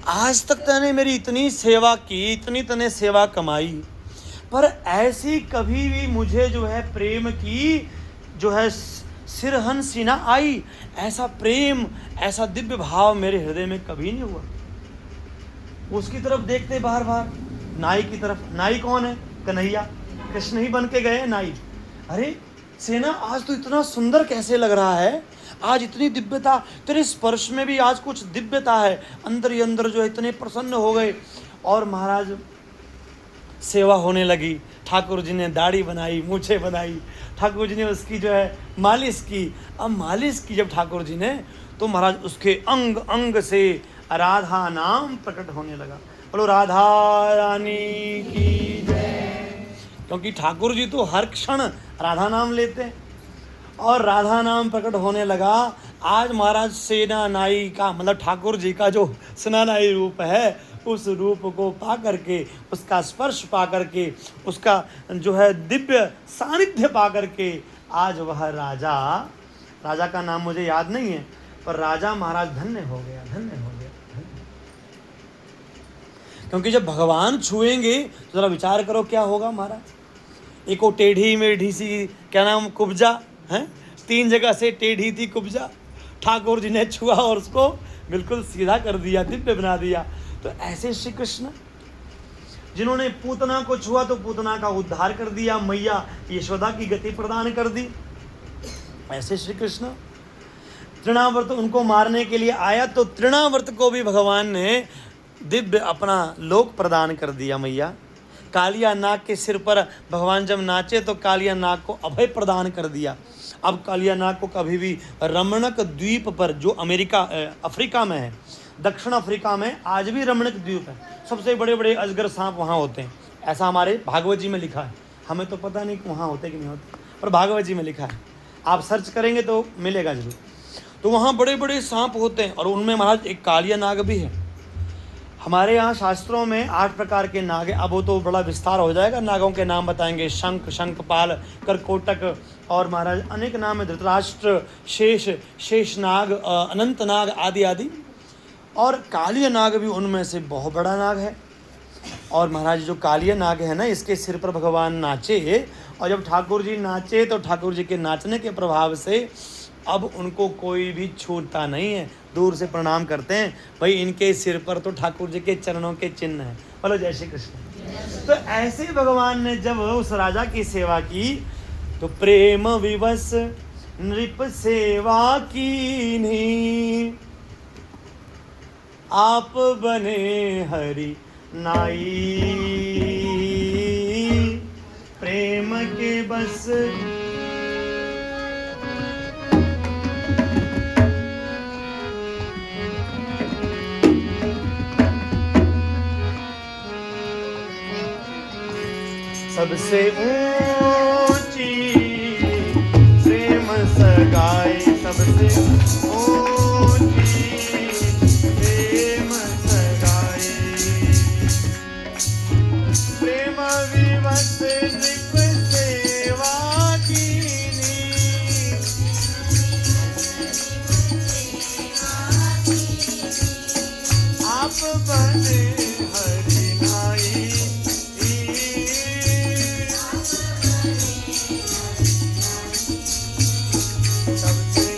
आज तक तूने मेरी इतनी सेवा की, इतनी तूने सेवा कमाई, पर ऐसी कभी भी मुझे जो है प्रेम की जो है सिरहन सीना आई, ऐसा प्रेम, ऐसा दिव्य भाव मेरे हृदय में कभी नहीं हुआ। उसकी तरफ देखते बार बार, नाई की तरफ। नाई कौन है? कन्हैया, कृष्ण ही बन के गए नाई। अरे सेना, आज तो इतना सुंदर कैसे लग रहा है, आज इतनी दिव्यता, तेरे स्पर्श में भी आज कुछ दिव्यता है, अंदर ही अंदर जो है इतने प्रसन्न हो गए। और महाराज सेवा होने लगी, ठाकुर जी ने दाढ़ी बनाई, मूछें बनाई, ठाकुर जी ने उसकी जो है मालिश की। अब मालिश की जब ठाकुर जी ने, तो महाराज उसके अंग अंग से राधा नाम प्रकट होने लगा। बोलो राधा रानी की जय। क्योंकि ठाकुर जी तो हर क्षण राधा नाम लेते हैं, और राधा नाम प्रकट होने लगा। आज महाराज सेना नाई का मतलब ठाकुर जी का जो सेनानाई रूप है, उस रूप को पा करके, उसका स्पर्श पा करके, उसका जो है दिव्य सानिध्य पा करके, आज वह राजा का नाम मुझे याद नहीं है, पर राजा महाराज धन्य हो गया, धन्य हो गया। क्योंकि जब भगवान छुएंगे तो जरा विचार करो क्या होगा महाराज। एक वो टेढ़ी मेढ़ी सी, क्या नाम, कुब्जा है, 3 जगह से टेढ़ी थी कुब्जा, ठाकुर जी ने छुआ और उसको बिल्कुल सीधा कर दिया, दिव्य बना दिया। तो ऐसे श्री कृष्ण जिन्होंने पूतना को छुआ तो पूतना का उद्धार कर दिया, मैया यशोदा की गति प्रदान कर दी। ऐसे श्री कृष्ण तृणावर्त उनको मारने के लिए आया, तो तृणावर्त को भी भगवान ने दिव्य अपना लोक प्रदान कर दिया। मैया कालिया नाग के सिर पर भगवान जब नाचे तो कालिया नाग को अभय प्रदान कर दिया। अब कालिया नाग को कभी भी रमणक द्वीप पर, जो अफ्रीका में है, दक्षिण अफ्रीका में आज भी रमणक द्वीप है, सबसे बड़े बड़े अजगर सांप वहाँ होते हैं, ऐसा हमारे भागवत जी में लिखा है। हमें तो पता नहीं कि वहाँ होते कि नहीं होते, पर भागवत जी में लिखा है, आप सर्च करेंगे तो मिलेगा जरूर। तो वहाँ बड़े बड़े सांप होते हैं, और उनमें महाराज एक कालिया नाग भी है। हमारे यहाँ शास्त्रों में 8 प्रकार के नाग हैं। अब वो तो बड़ा विस्तार हो जाएगा, नागों के नाम बताएंगे, शंख, शंखपाल, करकोटक, और महाराज अनेक नाम है, धृतराष्ट्र, शेषनाग, अनंतनाग आदि आदि। और कालिया नाग भी उनमें से बहुत बड़ा नाग है। और महाराज जो कालिया नाग है ना, इसके सिर पर भगवान नाचे, और जब ठाकुर जी नाचे तो ठाकुर जी के नाचने के प्रभाव से अब उनको कोई भी छूता नहीं है, दूर से प्रणाम करते हैं, भाई इनके सिर पर तो ठाकुर जी के चरणों के चिन्ह हैं। बोलो जय श्री कृष्ण। तो ऐसे भगवान ने जब उस राजा की सेवा की, तो प्रेम विवश नृप सेवा कीन्ही, आप बने हरि नाई, प्रेम के बस सबसे ऊंची प्रेम सगाई, सबसे ऊंची प्रेम सगाई, प्रेम विवश नृप सेवा कीन्ही, आप बने हरि नाई, सबसे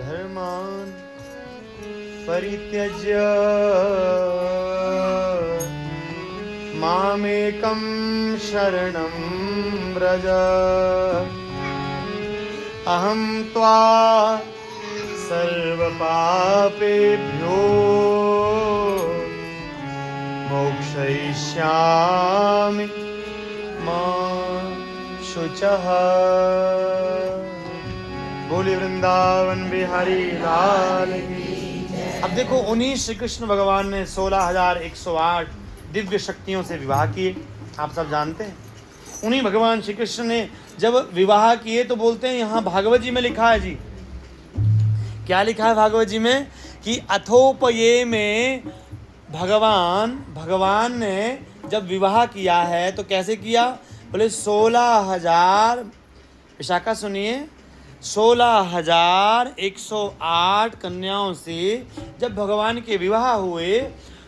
धर्मान् परित्यज्य मामेकं शरणं व्रज अहं त्वा सर्वपापेभ्यो मोक्षयिष्यामि मा शुचः। बोले वृंदावन बिहारी लाल की। अब देखो उन्हीं श्री कृष्ण भगवान ने 16,108 दिव्य शक्तियों से विवाह किए, आप सब जानते हैं। उन्हीं भगवान श्री कृष्ण ने जब विवाह किए तो बोलते हैं, यहाँ भागवत जी में लिखा है जी, क्या लिखा है भागवत जी में कि अथोपये में भगवान ने जब विवाह किया है तो कैसे किया, बोले 16,000, विशाखा सुनिए, 16,108 कन्याओं से जब भगवान के विवाह हुए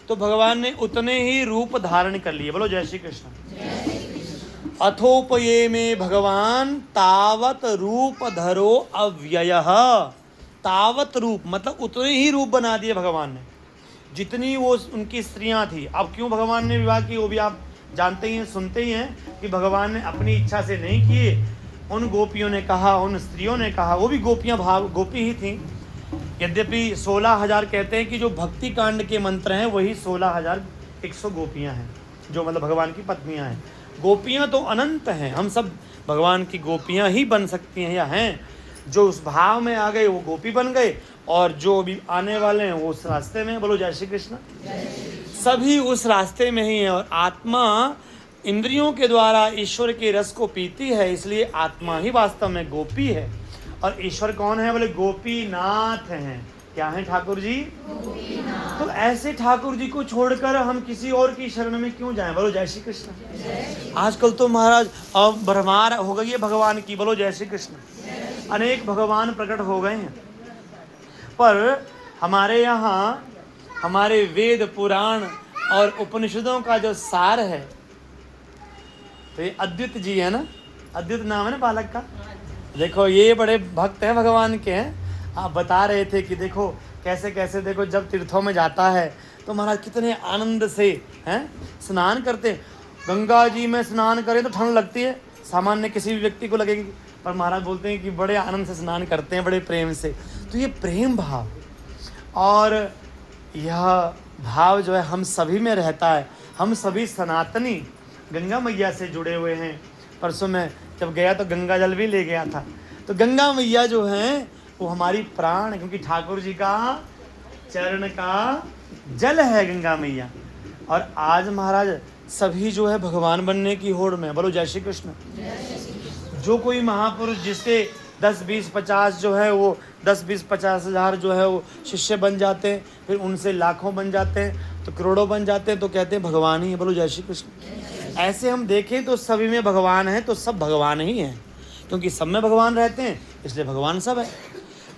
तो भगवान ने उतने ही रूप धारण कर लिए। बोलो जय श्री कृष्ण। अथोपये में भगवान तावत रूप धरो अव्ययः, तावत रूप मतलब उतने ही रूप बना दिए भगवान ने जितनी वो उनकी स्त्रियां थी। अब क्यों भगवान ने विवाह की वो भी आप जानते ही हैं, सुनते ही हैं कि भगवान ने अपनी इच्छा से नहीं किए, उन गोपियों ने कहा, उन स्त्रियों ने कहा, वो भी गोपियां गोपी ही थीं। यद्यपि 16,000 कहते हैं कि जो भक्ति कांड के मंत्र हैं वही 16,100 गोपियां हैं, जो मतलब भगवान की पत्नियां हैं। गोपियां तो अनंत हैं, हम सब भगवान की गोपियां ही बन सकती हैं या हैं। जो उस भाव में आ गए वो गोपी बन गए, और जो भी आने वाले हैं वो उस रास्ते में। बोलो जय श्री कृष्ण। सभी उस रास्ते में ही है, और आत्मा इंद्रियों के द्वारा ईश्वर के रस को पीती है, इसलिए आत्मा ही वास्तव में गोपी है। और ईश्वर कौन है, बोले गोपीनाथ हैं। क्या है ठाकुर जी? तो ऐसे ठाकुर जी को छोड़कर हम किसी और की शरण में क्यों जाएं? बोलो जय श्री कृष्ण। आजकल तो महाराज भरमार हो गई है भगवान की। बोलो जय श्री कृष्ण। अनेक भगवान प्रकट हो गए हैं, पर हमारे यहाँ हमारे वेद पुराण और उपनिषदों का जो सार है तो ये अद्वैत जी है ना, अद्वैत नाम है ना बालक का। देखो ये बड़े भक्त हैं भगवान के हैं। आप बता रहे थे कि देखो कैसे कैसे, देखो जब तीर्थों में जाता है तो महाराज कितने आनंद से हैं स्नान करते। गंगा जी में स्नान करें तो ठंड लगती है, सामान्य किसी भी व्यक्ति को लगेगी, पर महाराज बोलते हैं कि बड़े आनंद से स्नान करते हैं, बड़े प्रेम से। तो ये प्रेम भाव और यह भाव जो है हम सभी में रहता है। हम सभी सनातनी गंगा मैया से जुड़े हुए हैं। परसों मैं जब गया तो गंगा जल भी ले गया था। तो गंगा मैया जो हैं वो हमारी प्राण, क्योंकि ठाकुर जी का चरण का जल है गंगा मैया। और आज महाराज सभी जो है भगवान बनने की होड़ में। बोलो जय श्री कृष्ण। जो कोई महापुरुष जिसके 10, 20, 50 जो है वो 10, 20, 50 हज़ार जो है वो शिष्य बन जाते हैं, फिर उनसे लाखों बन जाते हैं, तो करोड़ों बन जाते हैं, तो कहते हैं भगवान ही है। बोलो जय श्री कृष्ण। ऐसे हम देखें तो सभी में भगवान है, तो सब भगवान ही हैं, क्योंकि सब में भगवान रहते हैं, इसलिए भगवान सब है।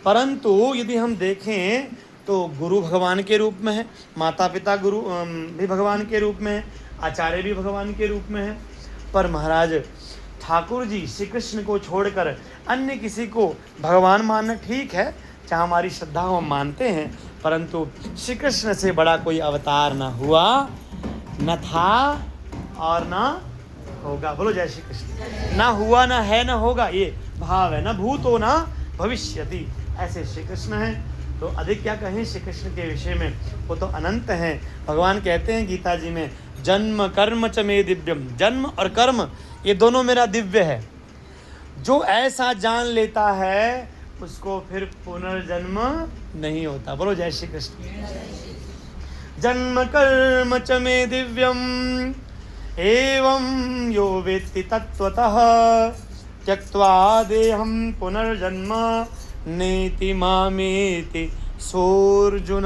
परंतु यदि हम देखें तो गुरु भगवान के रूप में है, माता पिता गुरु भी भगवान के रूप में है, आचार्य भी भगवान के रूप में है। पर महाराज ठाकुर जी श्री कृष्ण को छोड़कर अन्य किसी को भगवान मानना ठीक है, चाहे हमारी श्रद्धा हो हम मानते हैं, परंतु श्री कृष्ण से बड़ा कोई अवतार ना हुआ, न था और ना होगा। बोलो जय श्री कृष्ण। ना हुआ, ना है, ना होगा, ये भाव है। ना भूतो ना भविष्यति, ऐसे श्री कृष्ण हैं। तो अधिक क्या कहें श्री कृष्ण के विषय में, वो तो अनंत हैं। भगवान कहते हैं गीता जी में, जन्म कर्म च मे दिव्यम। जन्म और कर्म ये दोनों मेरा दिव्य है। जो ऐसा जान लेता है उसको फिर पुनर्जन्म नहीं होता। बोलो जय श्री कृष्ण। जन्म कर्म च मे दिव्यम एवं यो वेत्ति तत्त्वतः त्यक्त्वा देहं पुनर्जन्म नेति मामेति सोऽर्जुन।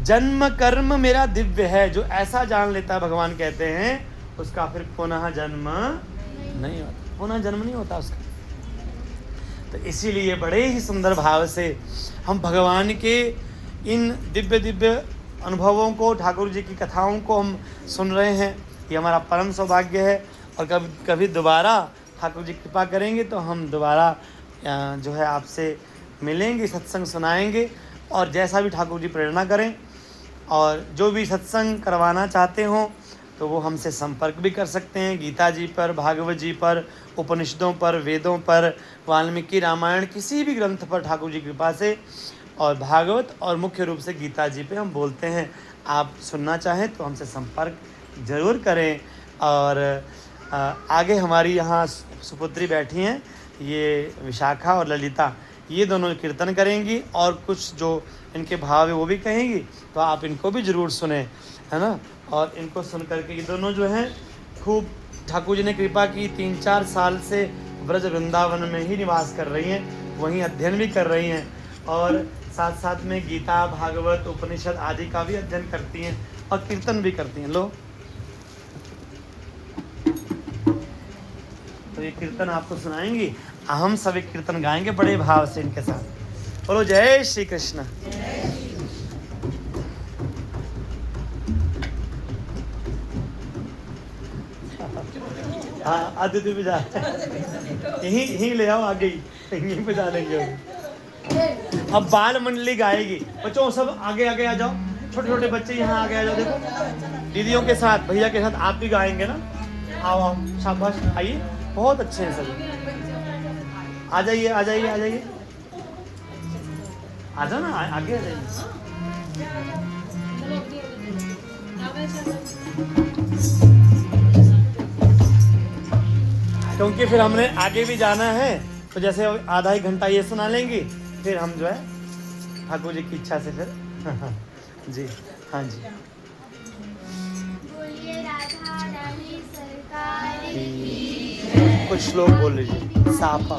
जन्म कर्म मेरा दिव्य है, जो ऐसा जान लेता है, भगवान कहते हैं, उसका फिर पुनः जन्म नहीं होता, पुनः जन्म नहीं होता उसका। तो इसीलिए बड़े ही सुंदर भाव से हम भगवान के इन दिव्य दिव्य अनुभवों को, ठाकुर जी की कथाओं को हम सुन रहे हैं। ये हमारा परम सौभाग्य है। और कभी दोबारा ठाकुर जी कृपा करेंगे तो हम दोबारा जो है आपसे मिलेंगे, सत्संग सुनाएंगे और जैसा भी ठाकुर जी प्रेरणा करें। और जो भी सत्संग करवाना चाहते हों तो वो हमसे संपर्क भी कर सकते हैं, गीता जी पर, भागवत जी पर, उपनिषदों पर, वेदों पर, वाल्मीकि रामायण, किसी भी ग्रंथ पर ठाकुर जी की कृपा से। और भागवत और मुख्य रूप से गीता जी पे हम बोलते हैं। आप सुनना चाहें तो हमसे संपर्क जरूर करें। और आगे हमारी यहाँ सुपुत्री बैठी हैं, ये विशाखा और ललिता, ये दोनों कीर्तन करेंगी और कुछ जो इनके भाव है वो भी कहेंगी। तो आप इनको भी ज़रूर सुने, है ना। और इनको सुन करके ये दोनों जो हैं खूब ठाकुर जी ने कृपा की, 3-4 साल से ब्रज वृंदावन में ही निवास कर रही हैं, वहीं अध्ययन भी कर रही हैं और साथ साथ में गीता, भागवत, उपनिषद आदि का भी अध्ययन करती हैं और कीर्तन भी करती हैं। लो, तो ये कीर्तन आपको सुनाएंगी, हम सभी कीर्तन गाएंगे बड़े भाव से इनके साथ। बोलो जय श्री कृष्ण। हाँ, आदित्य भी जा यहीं ले आओ, आगे ही यहीं पे जा लेंगे। अब बाल मंडली गाएगी, बच्चों सब आगे आगे आ जाओ, छोटे छोटे बच्चे यहाँ आगे आ जाओ। देखो दीदियों के साथ, भैया के साथ आप भी गाएंगे ना। आओ आओ, शाबाश, आइए, बहुत अच्छे हैं सभी। आ जाइए आ जाइए आ जाइए, आ जाओ ना, आगे आ जाइए। क्योंकि फिर हमने आगे भी जाना है, तो जैसे आधा ही घंटा ये सुना लेंगी, फिर हम जो है ठाकुर जी की इच्छा से फिर जी हाँ जी। कुछ श्लोक बोल लीजिए, साफा।